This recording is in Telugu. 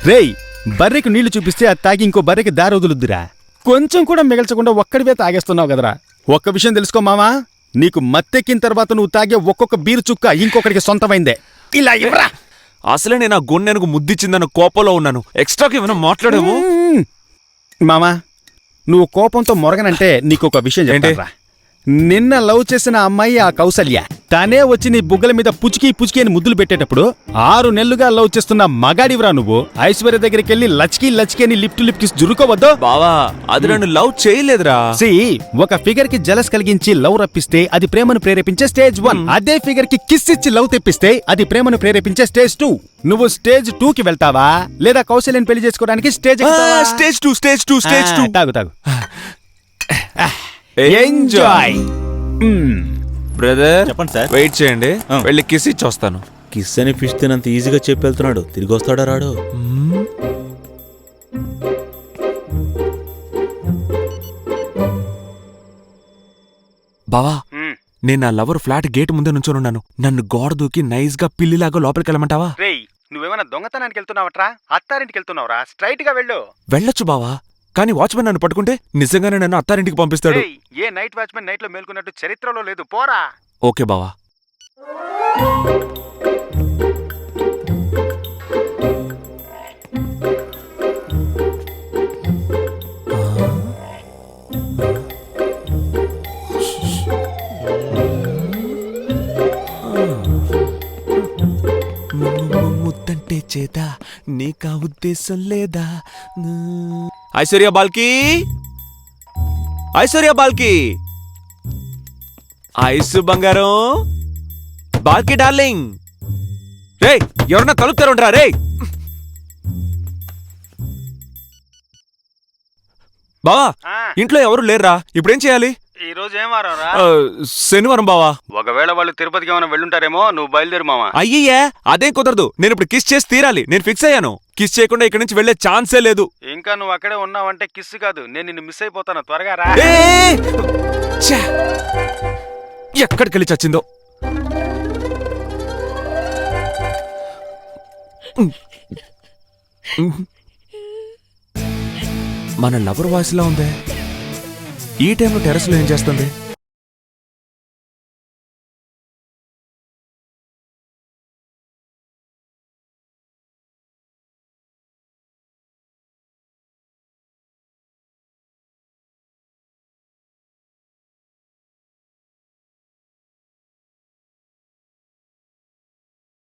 రేయ్, బర్రెకు నీళ్లు చూపిస్తే అది తాగి ఇంకో బర్రెకి దారి వదులుద్దురా. కొంచెం కూడా మిగల్చకుండా ఒక్కడివే తాగేస్తున్నావు కదరా. ఒక్క విషయం తెలుసుకో మావా, నీకు మత్తెక్కిన తర్వాత నువ్వు తాగే ఒక్కొక్క బీరు చుక్క ఇంకొకడికి సొంతమైందే. ఇలా ఇవ్వరా. అసలే నేను ఆ గొన్నెనకు ముద్దిచ్చిందన్న కోపంలో ఉన్నాను. ఎక్స్ట్రాకి ఏమైనా మాట్లాడేమో. మామా, నువ్వు కోపంతో మొరగనంటే నీకొక విషయం చెప్తారా. నిన్న లవ్ చేసిన అమ్మాయి ఆ కౌసల్య తనే వచ్చి నీ బుగ్గల మీద పుచికి పుచికి అని ముద్దులు పెట్టేటప్పుడు 6 నెలలుగా లవ్ చేస్తున్న మగాడివరా నువ్వు. ఐశ్వర్య దగ్గరికి వెళ్ళి లచ్కి లచ్కి అని లిప్ టు లిప్ కిస్ జురుకోవద్దు బావా. అది నన్ను లవ్ చేయలేదురా. ఒక ఫిగర్ కి జలస్ కలిగించి లవ్ రప్పిస్తే అది ప్రేమను ప్రేరేపించే స్టేజ్ 1. అదే ఫిగర్ కి కిస్ ఇచ్చి లవ్ తెప్పిస్తే అది ప్రేమను ప్రేరేపించే స్టేజ్ 2. నువ్వు స్టేజ్ 2 కి వెళ్తావా లేదా కౌశల్యని పెళ్లి చేసుకోవడానికి స్టేజ్ 2. తాగు ఎంజాయ్. బ్రదర్ చెప్పండి సార్. వెయిట్ చేయండి, వెళ్ళి కిస్ ఇచ్చి వస్తాను. కిస్ అని ఫిష్ తినంత ఈజీగా చెప్పి వెళ్తున్నాడు. తిరిగి వస్తాడా రాడు? బావా, నేను నా లవర్ ఫ్లాట్ గేట్ ముందే నుంచోనున్నాను. నన్ను గోడ దూకి నైస్ గా పిల్లిలాగా లోపలికి వెళ్ళమంటావా? నువ్వేమైనా దొంగతనానికి వెళ్తున్నావట్రా? అత్తారింటికి వెళ్తున్నావురా? స్ట్రైట్ గా వెళ్ళు. వెళ్ళొచ్చు బావా, కానీ వాచ్మెన్ నన్ను పట్టుకుంటే నిజంగానే నన్ను అత్తారింటికి పంపిస్తాడు. ఏ నైట్ వాచ్మెన్ నైట్ లో మేల్కొన్నట్టు చరిత్రలో లేదు. పోరా. ఓకే బావా. ముద్దంటే చేదా, నీకా ఉద్దేశం లేదా? ఐశ్వర్య బాల్కి, ఐశ్వర్య బాల్కి, ఐసు బంగారం, బాల్కి డార్లింగ్. రే, ఎవరన్నా తలుపు తెరవండిరా రే. బావా, ఇంట్లో ఎవరు లేరురా, ఇప్పుడేం చేయాలి? ఈ రోజు ఏం వారం రా? శనివారం బావా. ఒకవేళ వాళ్ళు తిరుపతికి ఏమైనా వెళ్ళుంటారేమో. నువ్వు బయలుదేరు మామా. అయ్యయ్యా, అదేం కుదరదు. నేను ఇప్పుడు కిస్ చేసి తీరాలి. నేను ఫిక్స్ అయ్యాను. కిస్ చేయకుండా ఇక్కడి నుంచి వెళ్లే ఛాన్సే లేదు. ఇంకా నువ్వు అక్కడే ఉన్నావంటే కిస్ కాదు, నేను నిన్ను మిస్ అయిపోతాను. త్వరగా రా. ఎక్కడికెళ్ళి చచ్చిందో. మన లవర్ వాయిస్ లా ఉందే. ఈ టైంలో టెర్రస్లో ఏం చేస్తుంది?